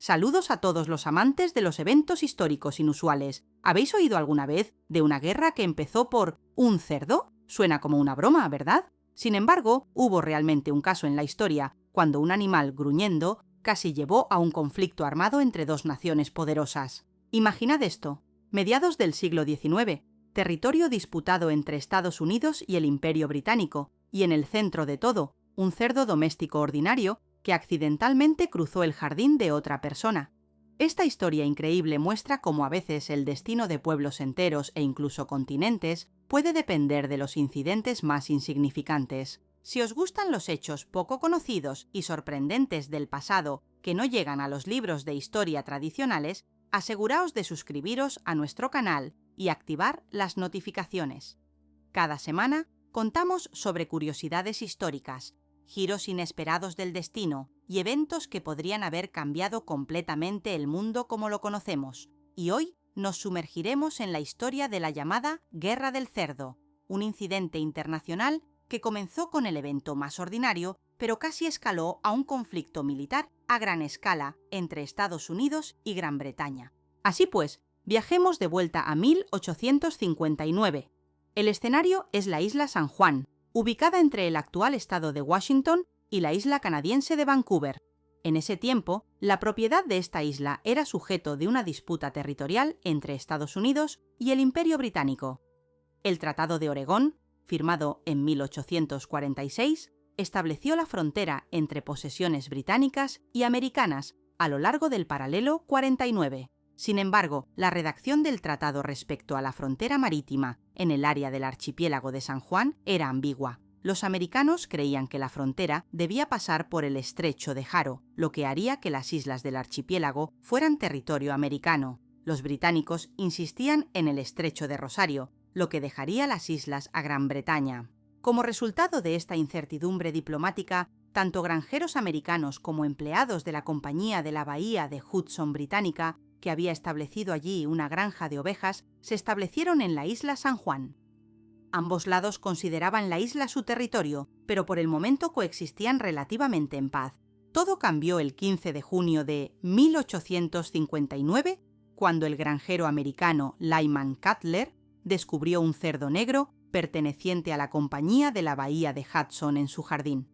Saludos a todos los amantes de los eventos históricos inusuales. ¿Habéis oído alguna vez de una guerra que empezó por un cerdo? Suena como una broma, ¿verdad? Sin embargo, hubo realmente un caso en la historia cuando un animal gruñendo casi llevó a un conflicto armado entre dos naciones poderosas. Imaginad esto. Mediados del siglo XIX, territorio disputado entre Estados Unidos y el Imperio Británico, y en el centro de todo, un cerdo doméstico ordinario que accidentalmente cruzó el jardín de otra persona. Esta historia increíble muestra cómo a veces el destino de pueblos enteros e incluso continentes puede depender de los incidentes más insignificantes. Si os gustan los hechos poco conocidos y sorprendentes del pasado que no llegan a los libros de historia tradicionales, aseguraos de suscribiros a nuestro canal y activar las notificaciones. Cada semana contamos sobre curiosidades históricas, giros inesperados del destino y eventos que podrían haber cambiado completamente el mundo como lo conocemos. Y hoy nos sumergiremos en la historia de la llamada Guerra del Cerdo, un incidente internacional que comenzó con el evento más ordinario, pero casi escaló a un conflicto militar a gran escala entre Estados Unidos y Gran Bretaña. Así pues, viajemos de vuelta a 1859. El escenario es la isla San Juan, ubicada entre el actual estado de Washington y la isla canadiense de Vancouver. En ese tiempo, la propiedad de esta isla era sujeto de una disputa territorial entre Estados Unidos y el Imperio Británico. El Tratado de Oregón, firmado en 1846, estableció la frontera entre posesiones británicas y americanas a lo largo del paralelo 49. Sin embargo, la redacción del tratado respecto a la frontera marítima en el área del archipiélago de San Juan era ambigua. Los americanos creían que la frontera debía pasar por el estrecho de Jaro, lo que haría que las islas del archipiélago fueran territorio americano. Los británicos insistían en el estrecho de Rosario, lo que dejaría las islas a Gran Bretaña. Como resultado de esta incertidumbre diplomática, tanto granjeros americanos como empleados de la Compañía de la Bahía de Hudson británica, que había establecido allí una granja de ovejas, se establecieron en la isla San Juan. Ambos lados consideraban la isla su territorio, pero por el momento coexistían relativamente en paz. Todo cambió el 15 de junio de 1859, cuando el granjero americano Lyman Cutler descubrió un cerdo negro perteneciente a la Compañía de la Bahía de Hudson en su jardín.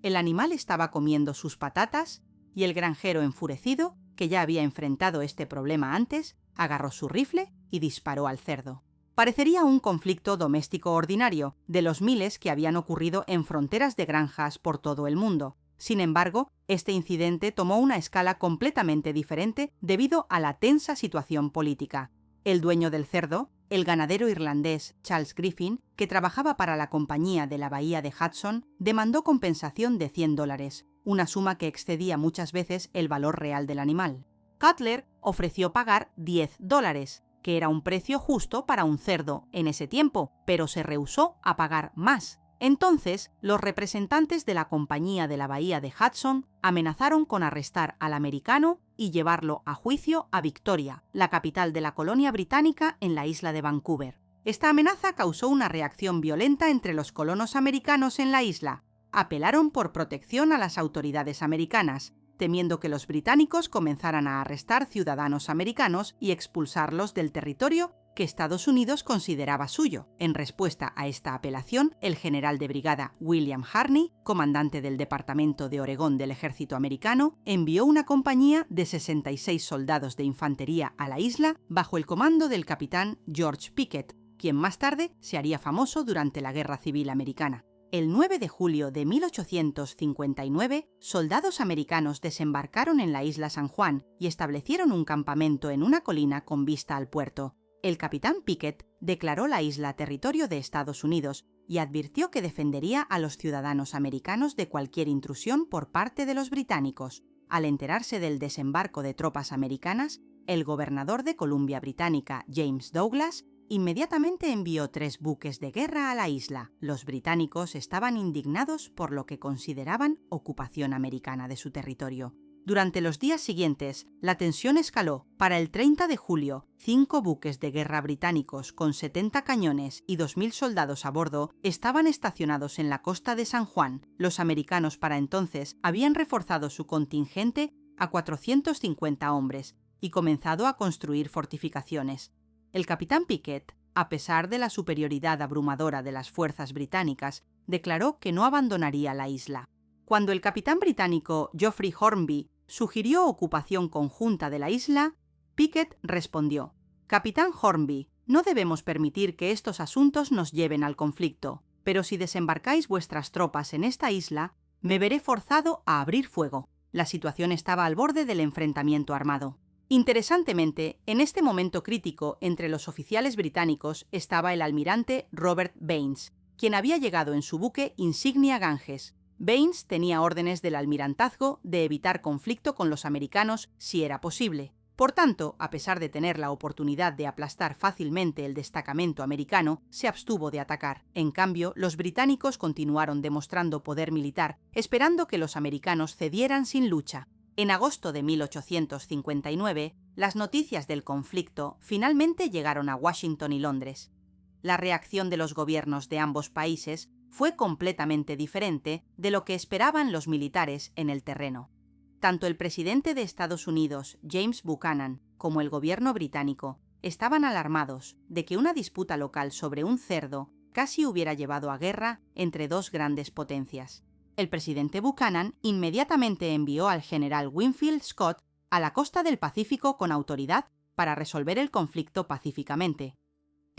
El animal estaba comiendo sus patatas y el granjero, enfurecido, que ya había enfrentado este problema antes, agarró su rifle y disparó al cerdo. Parecería un conflicto doméstico ordinario, de los miles que habían ocurrido en fronteras de granjas por todo el mundo. Sin embargo, este incidente tomó una escala completamente diferente debido a la tensa situación política. El dueño del cerdo, el ganadero irlandés Charles Griffin, que trabajaba para la Compañía de la Bahía de Hudson, demandó compensación de $100, una suma que excedía muchas veces el valor real del animal. Cutler ofreció pagar $10, que era un precio justo para un cerdo en ese tiempo, pero se rehusó a pagar más. Entonces, los representantes de la Compañía de la Bahía de Hudson amenazaron con arrestar al americano y llevarlo a juicio a Victoria, la capital de la colonia británica en la isla de Vancouver. Esta amenaza causó una reacción violenta entre los colonos americanos en la isla. Apelaron por protección a las autoridades americanas, temiendo que los británicos comenzaran a arrestar ciudadanos americanos y expulsarlos del territorio que Estados Unidos consideraba suyo. En respuesta a esta apelación, el general de brigada William Harney, comandante del Departamento de Oregón del Ejército americano, envió una compañía de 66 soldados de infantería a la isla bajo el comando del capitán George Pickett, quien más tarde se haría famoso durante la Guerra Civil Americana. El 9 de julio de 1859, soldados americanos desembarcaron en la isla San Juan y establecieron un campamento en una colina con vista al puerto. El capitán Pickett declaró la isla territorio de Estados Unidos y advirtió que defendería a los ciudadanos americanos de cualquier intrusión por parte de los británicos. Al enterarse del desembarco de tropas americanas, el gobernador de Columbia Británica, James Douglas, inmediatamente envió 3 buques de guerra a la isla. Los británicos estaban indignados por lo que consideraban ocupación americana de su territorio. Durante los días siguientes, la tensión escaló. Para el 30 de julio, 5 buques de guerra británicos con 70 cañones y 2.000 soldados a bordo estaban estacionados en la costa de San Juan. Los americanos para entonces habían reforzado su contingente a 450 hombres y comenzado a construir fortificaciones. El capitán Pickett, a pesar de la superioridad abrumadora de las fuerzas británicas, declaró que no abandonaría la isla. Cuando el capitán británico Geoffrey Hornby sugirió ocupación conjunta de la isla, Pickett respondió: «Capitán Hornby, no debemos permitir que estos asuntos nos lleven al conflicto, pero si desembarcáis vuestras tropas en esta isla, me veré forzado a abrir fuego». La situación estaba al borde del enfrentamiento armado. Interesantemente, en este momento crítico entre los oficiales británicos estaba el almirante Robert Baines, quien había llegado en su buque insignia Ganges. Baines tenía órdenes del almirantazgo de evitar conflicto con los americanos si era posible. Por tanto, a pesar de tener la oportunidad de aplastar fácilmente el destacamento americano, se abstuvo de atacar. En cambio, los británicos continuaron demostrando poder militar, esperando que los americanos cedieran sin lucha. En agosto de 1859, las noticias del conflicto finalmente llegaron a Washington y Londres. La reacción de los gobiernos de ambos países fue completamente diferente de lo que esperaban los militares en el terreno. Tanto el presidente de Estados Unidos, James Buchanan, como el gobierno británico estaban alarmados de que una disputa local sobre un cerdo casi hubiera llevado a guerra entre dos grandes potencias. El presidente Buchanan inmediatamente envió al general Winfield Scott a la costa del Pacífico con autoridad para resolver el conflicto pacíficamente.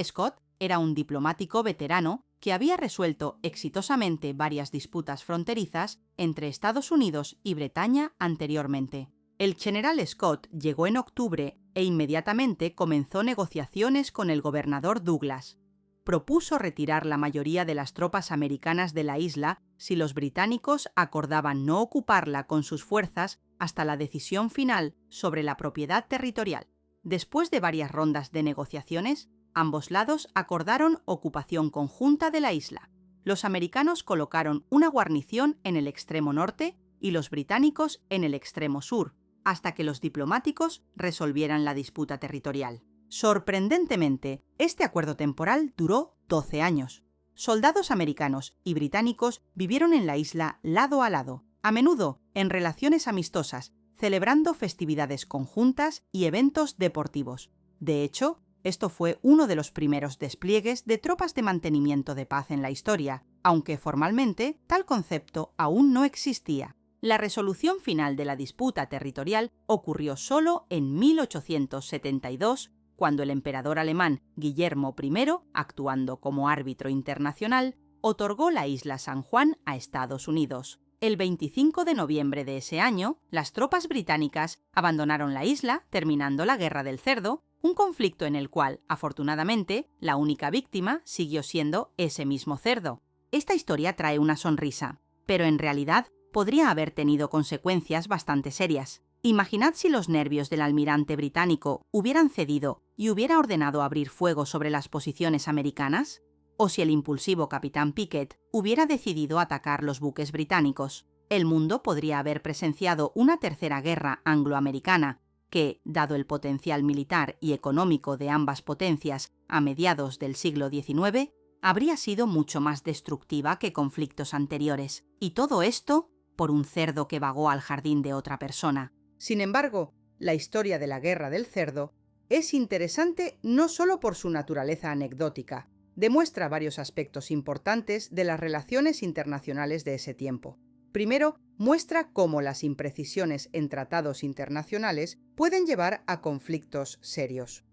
Scott era un diplomático veterano que había resuelto exitosamente varias disputas fronterizas entre Estados Unidos y Bretaña anteriormente. El general Scott llegó en octubre e inmediatamente comenzó negociaciones con el gobernador Douglas. Propuso retirar la mayoría de las tropas americanas de la isla si los británicos acordaban no ocuparla con sus fuerzas hasta la decisión final sobre la propiedad territorial. Después de varias rondas de negociaciones, ambos lados acordaron ocupación conjunta de la isla. Los americanos colocaron una guarnición en el extremo norte y los británicos en el extremo sur, hasta que los diplomáticos resolvieran la disputa territorial. Sorprendentemente, este acuerdo temporal duró 12 años. Soldados americanos y británicos vivieron en la isla lado a lado, a menudo en relaciones amistosas, celebrando festividades conjuntas y eventos deportivos. De hecho, esto fue uno de los primeros despliegues de tropas de mantenimiento de paz en la historia, aunque formalmente tal concepto aún no existía. La resolución final de la disputa territorial ocurrió solo en 1872, cuando el emperador alemán Guillermo I, actuando como árbitro internacional, otorgó la isla San Juan a Estados Unidos. El 25 de noviembre de ese año, las tropas británicas abandonaron la isla, terminando la Guerra del Cerdo, un conflicto en el cual, afortunadamente, la única víctima siguió siendo ese mismo cerdo. Esta historia trae una sonrisa, pero en realidad podría haber tenido consecuencias bastante serias. Imaginad si los nervios del almirante británico hubieran cedido y hubiera ordenado abrir fuego sobre las posiciones americanas, o si el impulsivo capitán Pickett hubiera decidido atacar los buques británicos. El mundo podría haber presenciado una tercera guerra angloamericana, que, dado el potencial militar y económico de ambas potencias a mediados del siglo XIX, habría sido mucho más destructiva que conflictos anteriores. Y todo esto por un cerdo que vagó al jardín de otra persona. Sin embargo, la historia de la Guerra del Cerdo es interesante no solo por su naturaleza anecdótica, demuestra varios aspectos importantes de las relaciones internacionales de ese tiempo. Primero, muestra cómo las imprecisiones en tratados internacionales pueden llevar a conflictos serios.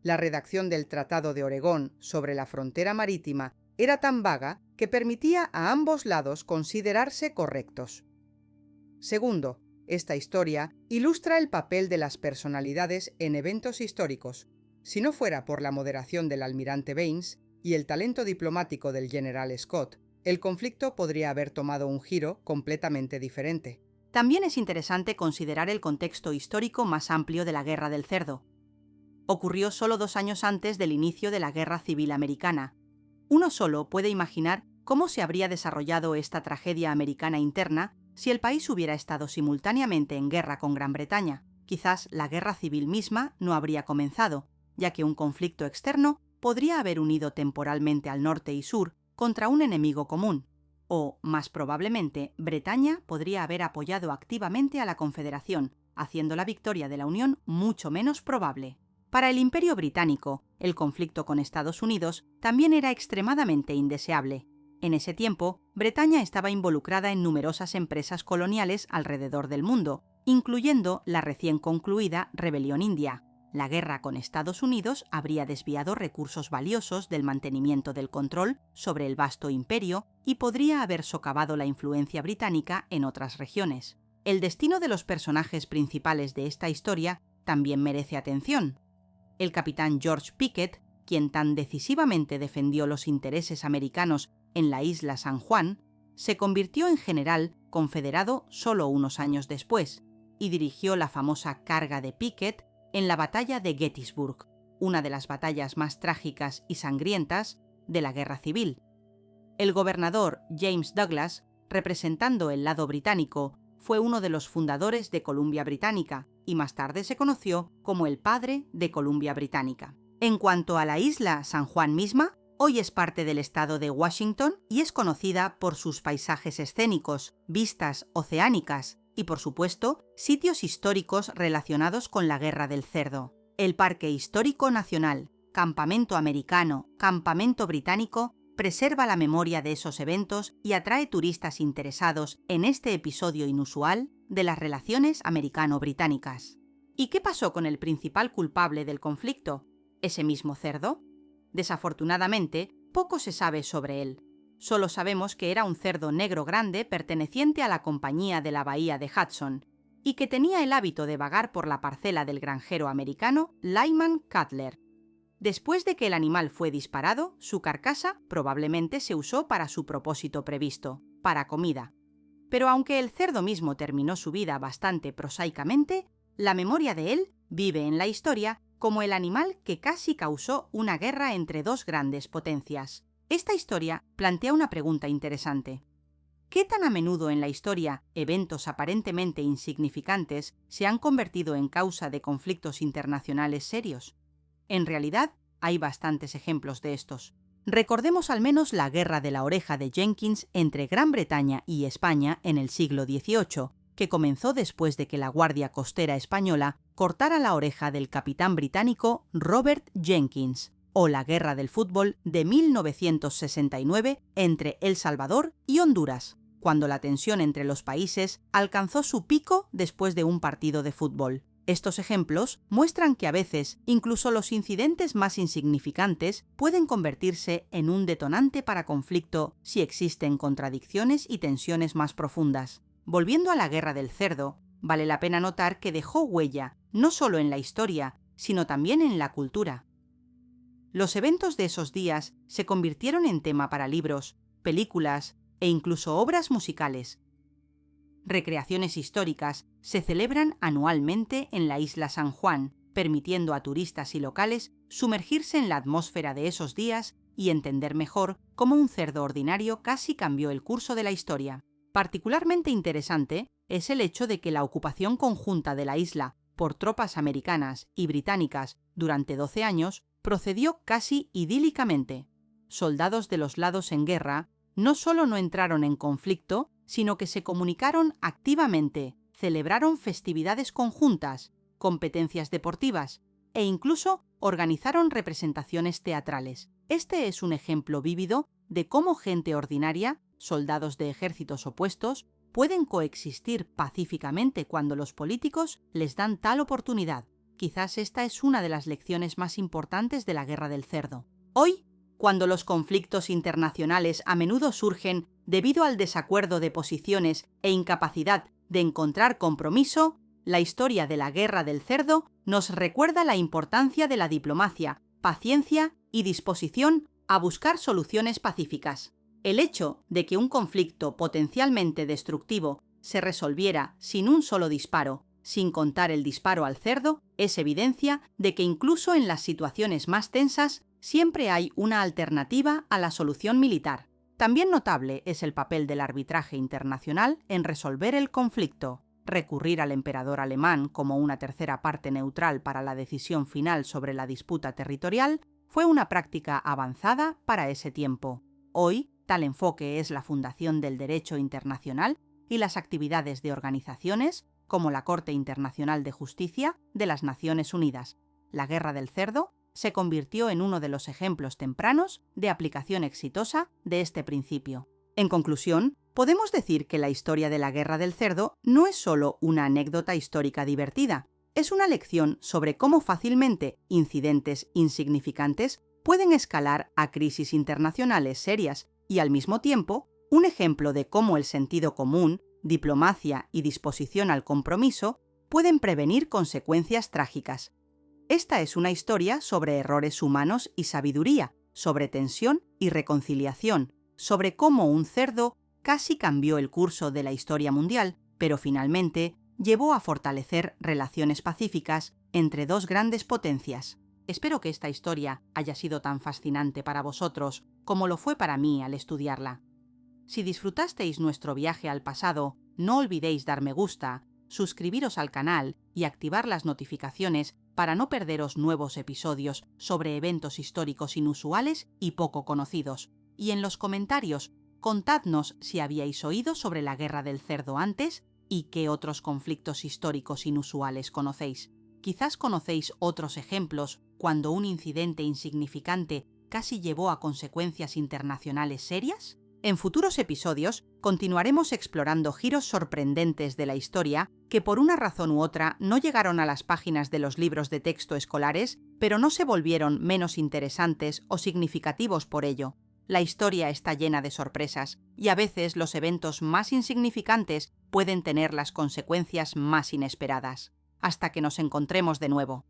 La redacción del Tratado de Oregón sobre la frontera marítima era tan vaga que permitía a ambos lados considerarse correctos. Segundo, esta historia ilustra el papel de las personalidades en eventos históricos. Si no fuera por la moderación del almirante Baines y el talento diplomático del general Scott, el conflicto podría haber tomado un giro completamente diferente. También es interesante considerar el contexto histórico más amplio de la Guerra del Cerdo. Ocurrió solo 2 años antes del inicio de la Guerra Civil Americana. Uno solo puede imaginar cómo se habría desarrollado esta tragedia americana interna si el país hubiera estado simultáneamente en guerra con Gran Bretaña. Quizás la guerra civil misma no habría comenzado, ya que un conflicto externo podría haber unido temporalmente al norte y sur contra un enemigo común, o, más probablemente, Bretaña podría haber apoyado activamente a la Confederación, haciendo la victoria de la Unión mucho menos probable. Para el Imperio británico, el conflicto con Estados Unidos también era extremadamente indeseable. En ese tiempo, Bretaña estaba involucrada en numerosas empresas coloniales alrededor del mundo, incluyendo la recién concluida Rebelión India. La guerra con Estados Unidos habría desviado recursos valiosos del mantenimiento del control sobre el vasto imperio y podría haber socavado la influencia británica en otras regiones. El destino de los personajes principales de esta historia también merece atención. El capitán George Pickett, quien tan decisivamente defendió los intereses americanos en la isla San Juan, se convirtió en general confederado solo unos años después y dirigió la famosa carga de Pickett en la batalla de Gettysburg, una de las batallas más trágicas y sangrientas de la Guerra Civil. El gobernador James Douglas, representando el lado británico, fue uno de los fundadores de Columbia Británica y más tarde se conoció como el padre de Columbia Británica. En cuanto a la isla San Juan misma, hoy es parte del estado de Washington y es conocida por sus paisajes escénicos, vistas oceánicas y, por supuesto, sitios históricos relacionados con la Guerra del Cerdo. El Parque Histórico Nacional, Campamento Americano, Campamento Británico, preserva la memoria de esos eventos y atrae turistas interesados en este episodio inusual de las relaciones americano-británicas. ¿Y qué pasó con el principal culpable del conflicto? ¿Ese mismo cerdo? Desafortunadamente, poco se sabe sobre él. Solo sabemos que era un cerdo negro grande perteneciente a la Compañía de la Bahía de Hudson y que tenía el hábito de vagar por la parcela del granjero americano Lyman Cutler. Después de que el animal fue disparado, su carcasa probablemente se usó para su propósito previsto, para comida. Pero aunque el cerdo mismo terminó su vida bastante prosaicamente, la memoria de él vive en la historia como el animal que casi causó una guerra entre dos grandes potencias. Esta historia plantea una pregunta interesante. ¿Qué tan a menudo en la historia eventos aparentemente insignificantes se han convertido en causa de conflictos internacionales serios? En realidad, hay bastantes ejemplos de estos. Recordemos al menos la Guerra de la Oreja de Jenkins entre Gran Bretaña y España en el siglo XVIII, que comenzó después de que la Guardia Costera española cortara la oreja del capitán británico Robert Jenkins, o la Guerra del Fútbol de 1969 entre El Salvador y Honduras, cuando la tensión entre los países alcanzó su pico después de un partido de fútbol. Estos ejemplos muestran que a veces incluso los incidentes más insignificantes pueden convertirse en un detonante para conflicto si existen contradicciones y tensiones más profundas. Volviendo a la Guerra del Cerdo, vale la pena notar que dejó huella no solo en la historia, sino también en la cultura. Los eventos de esos días se convirtieron en tema para libros, películas e incluso obras musicales. Recreaciones históricas se celebran anualmente en la isla San Juan, permitiendo a turistas y locales sumergirse en la atmósfera de esos días y entender mejor cómo un cerdo ordinario casi cambió el curso de la historia. Particularmente interesante es el hecho de que la ocupación conjunta de la isla por tropas americanas y británicas durante 12 años procedió casi idílicamente. Soldados de los lados en guerra no solo no entraron en conflicto, sino que se comunicaron activamente, celebraron festividades conjuntas, competencias deportivas e incluso organizaron representaciones teatrales. Este es un ejemplo vívido de cómo gente ordinaria, soldados de ejércitos opuestos, pueden coexistir pacíficamente cuando los políticos les dan tal oportunidad. Quizás esta es una de las lecciones más importantes de la Guerra del Cerdo. Hoy, cuando los conflictos internacionales a menudo surgen debido al desacuerdo de posiciones e incapacidad de encontrar compromiso, la historia de la Guerra del Cerdo nos recuerda la importancia de la diplomacia, paciencia y disposición a buscar soluciones pacíficas. El hecho de que un conflicto potencialmente destructivo se resolviera sin un solo disparo, sin contar el disparo al cerdo, es evidencia de que incluso en las situaciones más tensas siempre hay una alternativa a la solución militar. También notable es el papel del arbitraje internacional en resolver el conflicto. Recurrir al emperador alemán como una tercera parte neutral para la decisión final sobre la disputa territorial fue una práctica avanzada para ese tiempo. Hoy, tal enfoque es la fundación del derecho internacional y las actividades de organizaciones, como la Corte Internacional de Justicia de las Naciones Unidas. La Guerra del Cerdo se convirtió en uno de los ejemplos tempranos de aplicación exitosa de este principio. En conclusión, podemos decir que la historia de la Guerra del Cerdo no es solo una anécdota histórica divertida, es una lección sobre cómo fácilmente incidentes insignificantes pueden escalar a crisis internacionales serias y, al mismo tiempo, un ejemplo de cómo el sentido común, diplomacia y disposición al compromiso pueden prevenir consecuencias trágicas. Esta es una historia sobre errores humanos y sabiduría, sobre tensión y reconciliación, sobre cómo un cerdo casi cambió el curso de la historia mundial, pero finalmente llevó a fortalecer relaciones pacíficas entre dos grandes potencias. Espero que esta historia haya sido tan fascinante para vosotros como lo fue para mí al estudiarla. Si disfrutasteis nuestro viaje al pasado, no olvidéis dar me gusta, suscribiros al canal y activar las notificaciones para no perderos nuevos episodios sobre eventos históricos inusuales y poco conocidos. Y en los comentarios, contadnos si habíais oído sobre la Guerra del Cerdo antes y qué otros conflictos históricos inusuales conocéis. Quizás conocéis otros ejemplos cuando un incidente insignificante casi llevó a consecuencias internacionales serias. En futuros episodios continuaremos explorando giros sorprendentes de la historia que por una razón u otra no llegaron a las páginas de los libros de texto escolares, pero no se volvieron menos interesantes o significativos por ello. La historia está llena de sorpresas, y a veces los eventos más insignificantes pueden tener las consecuencias más inesperadas. Hasta que nos encontremos de nuevo.